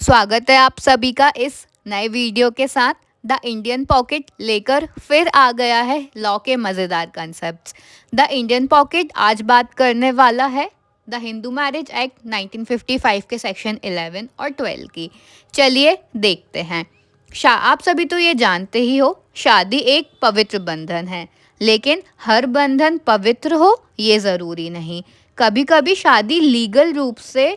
स्वागत है आप सभी का इस नए वीडियो के साथ। द इंडियन पॉकेट लेकर फिर आ गया है लॉ के मज़ेदार कंसेप्ट्स। द इंडियन पॉकेट आज बात करने वाला है द हिंदू मैरिज एक्ट 1955 के सेक्शन 11 और 12 की। चलिए देखते हैं। आप सभी तो ये जानते ही हो, शादी एक पवित्र बंधन है, लेकिन हर बंधन पवित्र हो ये ज़रूरी नहीं। कभी कभी शादी लीगल रूप से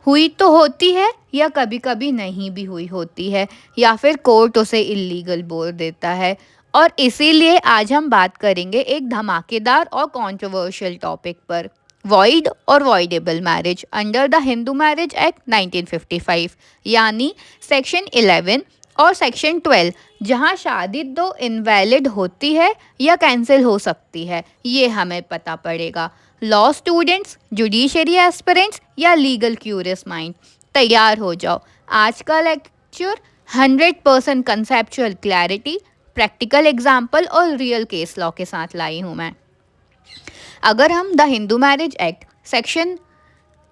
हुई तो होती है या कभी कभी नहीं भी हुई होती है, या फिर कोर्ट उसे इलीगल बोल देता है। और इसीलिए आज हम बात करेंगे एक धमाकेदार और कंट्रोवर्शियल टॉपिक पर, वॉइड और voidable marriage under the Hindu marriage act 1955, यानी सेक्शन 11 और सेक्शन 12, जहां शादी तो इनवैलिड होती है या कैंसिल हो सकती है, ये हमें पता पड़ेगा। लॉ स्टूडेंट्स, जुडिशरी एस्पिरेंट्स या लीगल क्यूरियस माइंड, तैयार हो जाओ। आज का lecture 100% conceptual clarity, practical example और रियल केस लॉ के साथ लाई हूँ मैं। अगर हम the Hindu marriage act section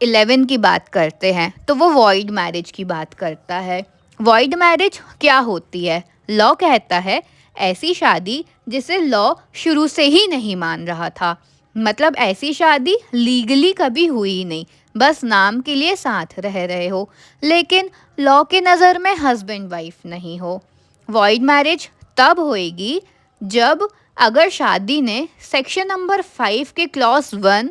11 की बात करते हैं तो वो वॉइड मैरिज की बात करता है। वॉइड मैरिज क्या होती है? लॉ कहता है ऐसी शादी जिसे लॉ शुरू से ही नहीं मान रहा था, मतलब ऐसी शादी लीगली कभी हुई नहीं, बस नाम के लिए साथ रह रहे हो, लेकिन लॉ के नज़र में हस्बैंड वाइफ नहीं हो। वॉइड मैरिज तब होएगी जब अगर शादी ने सेक्शन नंबर 5 के क्लॉज 1,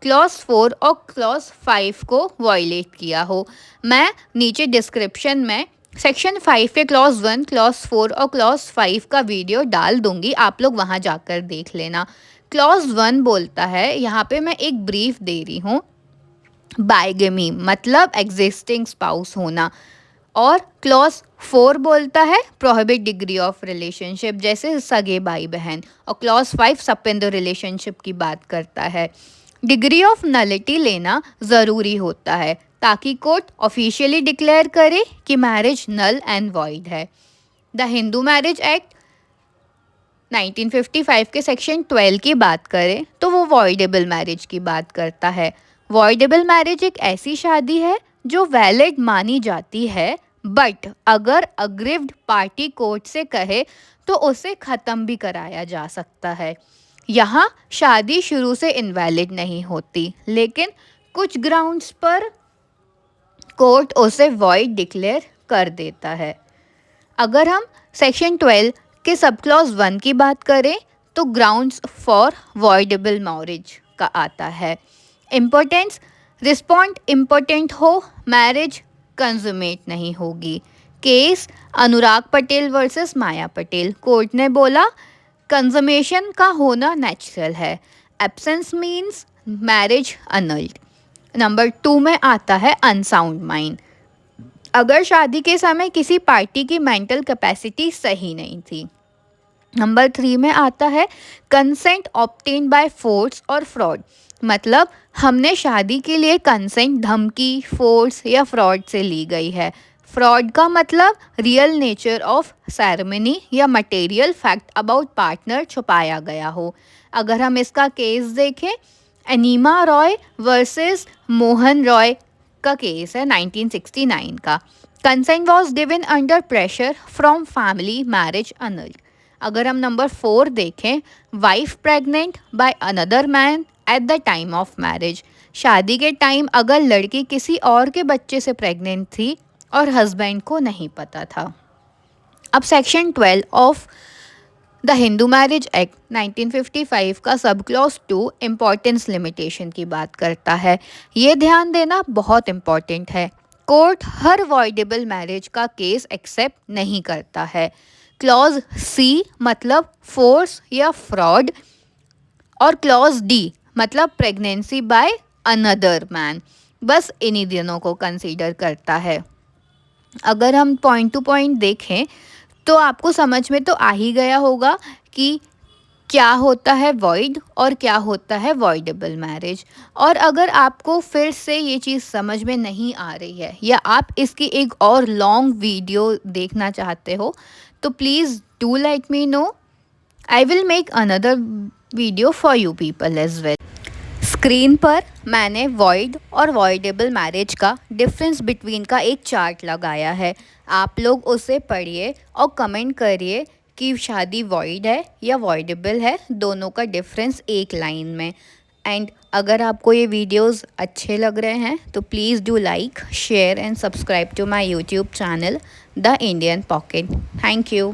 क्लॉज 4 और क्लॉज 5 को वॉयलेट किया हो। मैं नीचे डिस्क्रिप्शन में सेक्शन 5 के क्लॉज 1, क्लॉज 4 और क्लॉज 5 का वीडियो डाल दूंगी, आप लोग वहाँ जाकर देख लेना। क्लॉज 1 बोलता है, यहाँ पे मैं एक ब्रीफ दे रही हूँ, बाइगेमी मतलब एग्जिस्टिंग स्पाउस होना। और क्लॉज 4 बोलता है प्रोहिबिट डिग्री ऑफ रिलेशनशिप, जैसे सगे भाई बहन। और क्लॉज 5 सपेंड रिलेशनशिप की बात करता है। डिग्री ऑफ नलिटी लेना ज़रूरी होता है ताकि कोर्ट ऑफिशियली डिक्लेयर करे कि मैरिज नल एंड वॉइड है। द हिंदू मैरिज एक्ट 1955 के सेक्शन 12 की बात करें तो वो वॉइडेबल मैरिज की बात करता है। वॉइडेबल मैरिज एक ऐसी शादी है जो वैलिड मानी जाती है, बट अगर अग्रीव्ड पार्टी कोर्ट से कहे तो उसे ख़त्म भी कराया जा सकता है। यहाँ शादी शुरू से इनवैलिड नहीं होती, लेकिन कुछ ग्राउंड्स पर कोर्ट उसे वॉइड डिक्लेयर कर देता है। अगर हम सेक्शन 12 के सब क्लॉज 1 की बात करें तो ग्राउंड्स फॉर वॉइडेबल मैरिज का आता है। इम्पोर्टेंस, रिस्पॉन्ड इम्पोर्टेंट हो, मैरिज कंजुमेट नहीं होगी। केस अनुराग पटेल वर्सेस माया पटेल। कोर्ट ने बोला कंजमेशन का होना नेचुरल है, एब्सेंस मीन्स मैरिज अनल्ड। नंबर 2 में आता है अनसाउंड माइंड। अगर शादी के समय किसी पार्टी की मेंटल कैपेसिटी सही नहीं थी। नंबर 3 में आता है कंसेंट ऑब्टेन बाय फोर्स और फ्रॉड, मतलब हमने शादी के लिए कंसेंट धमकी, फोर्स या फ्रॉड से ली गई है। फ्रॉड का मतलब रियल नेचर ऑफ सेरेमनी या मटेरियल फैक्ट अबाउट पार्टनर छुपाया गया हो। अगर हम इसका केस देखें, अनीमा रॉय वर्सेस मोहन रॉय का केस है 1969 का। Consent was given under pressure from family, marriage अनल्ड। अगर हम नंबर 4 देखें, wife pregnant by another man at the time of marriage. शादी के टाइम अगर लड़की किसी और के बच्चे से प्रेग्नेंट थी और हस्बैंड को नहीं पता था। अब section 12 of the Hindu marriage act 1955 का सब क्लॉज 2 इम्पॉर्टेंस लिमिटेशन की बात करता है। ये ध्यान देना बहुत इम्पॉर्टेंट है। कोर्ट हर वॉइडेबल मैरिज का केस एक्सेप्ट नहीं करता है। क्लॉज सी मतलब फोर्स या फ्रॉड, और क्लॉज डी मतलब प्रेगनेंसी बाय अनदर मैन, बस इन्हीं दिनों को कंसीडर करता है। अगर हम पॉइंट टू पॉइंट देखें तो आपको समझ में तो आ ही गया होगा कि क्या होता है वॉइड और क्या होता है वॉइडेबल मैरिज। और अगर आपको फिर से ये चीज़ समझ में नहीं आ रही है या आप इसकी एक और लॉन्ग वीडियो देखना चाहते हो तो please do let me know, I will make another video for you people as well. Screen पर मैंने वॉइड और वॉइडेबल मैरिज का डिफरेंस बिटवीन का एक चार्ट लगाया है। आप लोग उसे पढ़िए और कमेंट करिए कि शादी वॉइड है या वॉइडेबल है, दोनों का डिफरेंस एक लाइन में। एंड अगर आपको ये वीडियोस अच्छे लग रहे हैं तो please do like, share and subscribe to my YouTube channel the Indian pocket. Thank you.